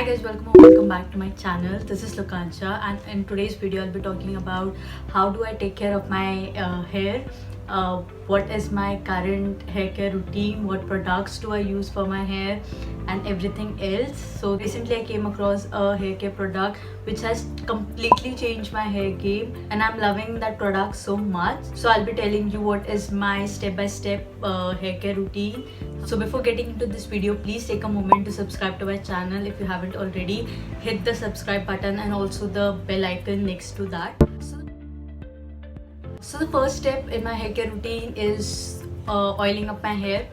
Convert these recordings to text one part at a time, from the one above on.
Hi guys, welcome back to my channel. This is Lokansha, and in today's video I'll be talking about how do I take care of my hair, what is my current hair care routine, what products do I use for my hair, and everything else. So recently I came across a hair care product which has completely changed my hair game, and I'm loving that product so much. So I'll be telling you what is my step-by-step hair care routine. So before getting into this video, please take a moment to subscribe to my channel if you haven't already. Hit the subscribe button and also the bell icon next to that. So the first step in my hair care routine is oiling up my hair.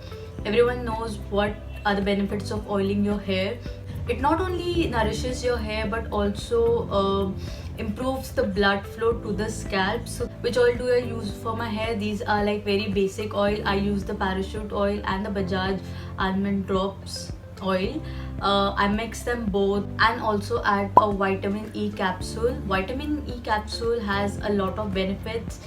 Everyone knows what are the benefits of oiling your hair. It not only nourishes your hair but also improves the blood flow to the scalp. So which oil do I use for my hair? These are like very basic oil. I use the parachute oil and the Bajaj almond drops oil. I mix them both and also add a vitamin E capsule. Vitamin E capsule has a lot of benefits,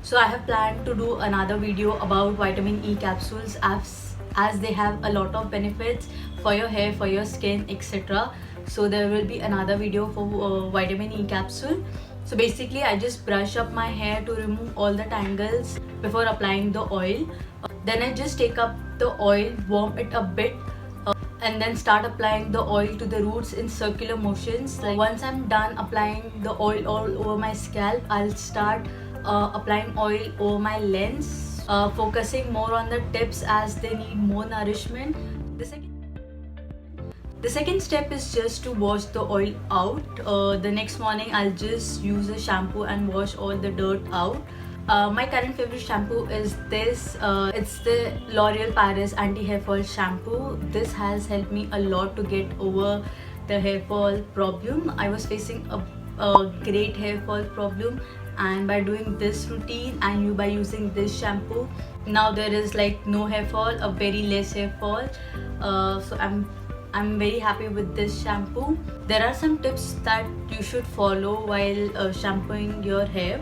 so I have planned to do another video about vitamin E capsules as they have a lot of benefits for your hair, for your skin, etc. So there will be another video for vitamin E capsule. So basically I just brush up my hair to remove all the tangles before applying the oil. Then I just take up the oil, warm it a bit, and then start applying the oil to the roots in circular motions. Like once I'm done applying the oil all over my scalp, I'll start applying oil over my lens, focusing more on the tips as they need more nourishment. The second step is just to wash the oil out. The next morning I'll just use a shampoo and wash all the dirt out. My current favorite shampoo is this. It's the L'Oreal Paris Anti-Hair Fall Shampoo. This has helped me a lot to get over the hair fall problem. I was facing a great hair fall problem, and by doing this routine and by using this shampoo, now there is like no hair fall, a very less hair fall. So I'm very happy with this shampoo. There are some tips that you should follow while shampooing your hair.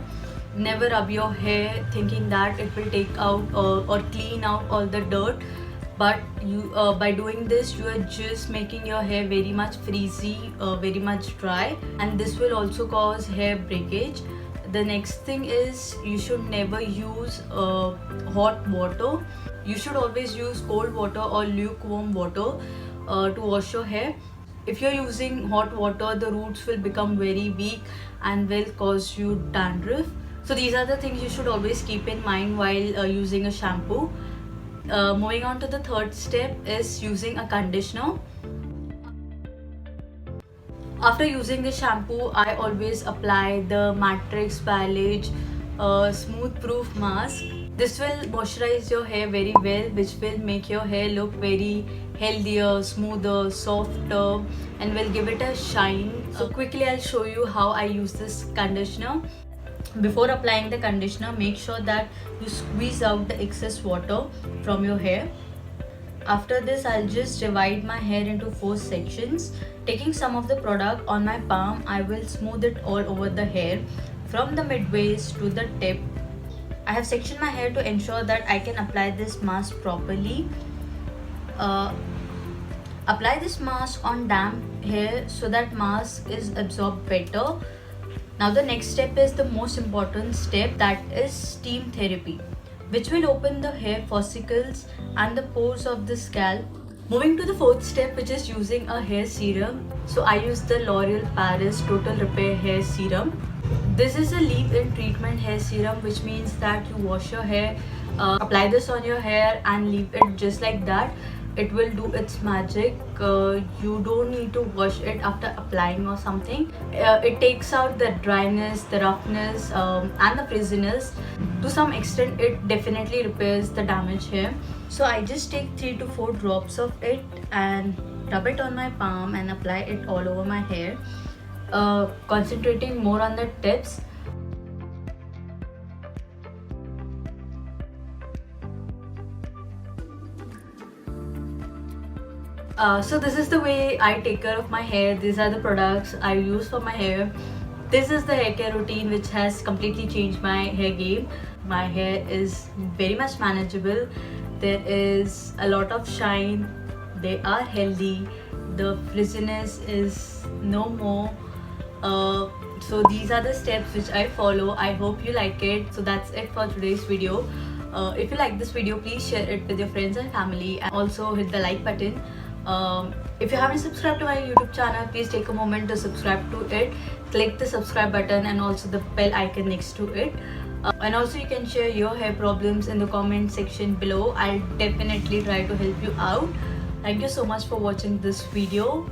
Never rub your hair thinking that it will take out or clean out all the dirt, but you by doing this you are just making your hair very much frizzy, very much dry, and this will also cause hair breakage. The next thing is you should never use hot water. You should always use cold water or lukewarm water to wash your hair. If you're using hot water, the roots will become very weak and will cause you dandruff. So these are the things you should always keep in mind while using a shampoo. Moving on to the third step is using a conditioner. After using the shampoo, I always apply the Matrix Biolage Smooth Proof Mask. This will moisturize your hair very well, which will make your hair look very healthier, smoother, softer, and will give it a shine. So quickly I'll show you how I use this conditioner. Before applying the conditioner, make sure that you squeeze out the excess water from your hair. After this, I'll just divide my hair into 4 sections. Taking some of the product on my palm, I will smooth it all over the hair from the mid-waist to the tip. I have sectioned my hair to ensure that I can apply this mask properly. Apply this mask on damp hair so that mask is absorbed better. Now the next step is the most important step, that is steam therapy, which will open the hair follicles and the pores of the scalp. Moving to the fourth step, which is using a hair serum. So I use the L'Oreal Paris Total Repair Hair Serum. This is a leave-in treatment hair serum, which means that you wash your hair, apply this on your hair and leave it just like that. It will do its magic. You don't need to wash it after applying or something. It takes out the dryness, the roughness, and the frizziness. To some extent, it definitely repairs the damaged hair. So I just take 3 to 4 drops of it and rub it on my palm and apply it all over my hair, concentrating more on the tips. So this is the way I take care of my hair. These are the products I use for my hair. This is the hair care routine which has completely changed my hair game. My hair is very much manageable. There is a lot of shine. They are healthy. the frizziness is no more. So these are the steps which I follow. I hope you like it. So that's it for today's video. If you like this video, please share it with your friends and family, and also hit the like button. If you haven't subscribed to my YouTube channel, please take a moment to subscribe to it. Click the subscribe button and also the bell icon next to it. And also you can share your hair problems in the comment section below. I'll definitely try to help you out. Thank you so much for watching this video.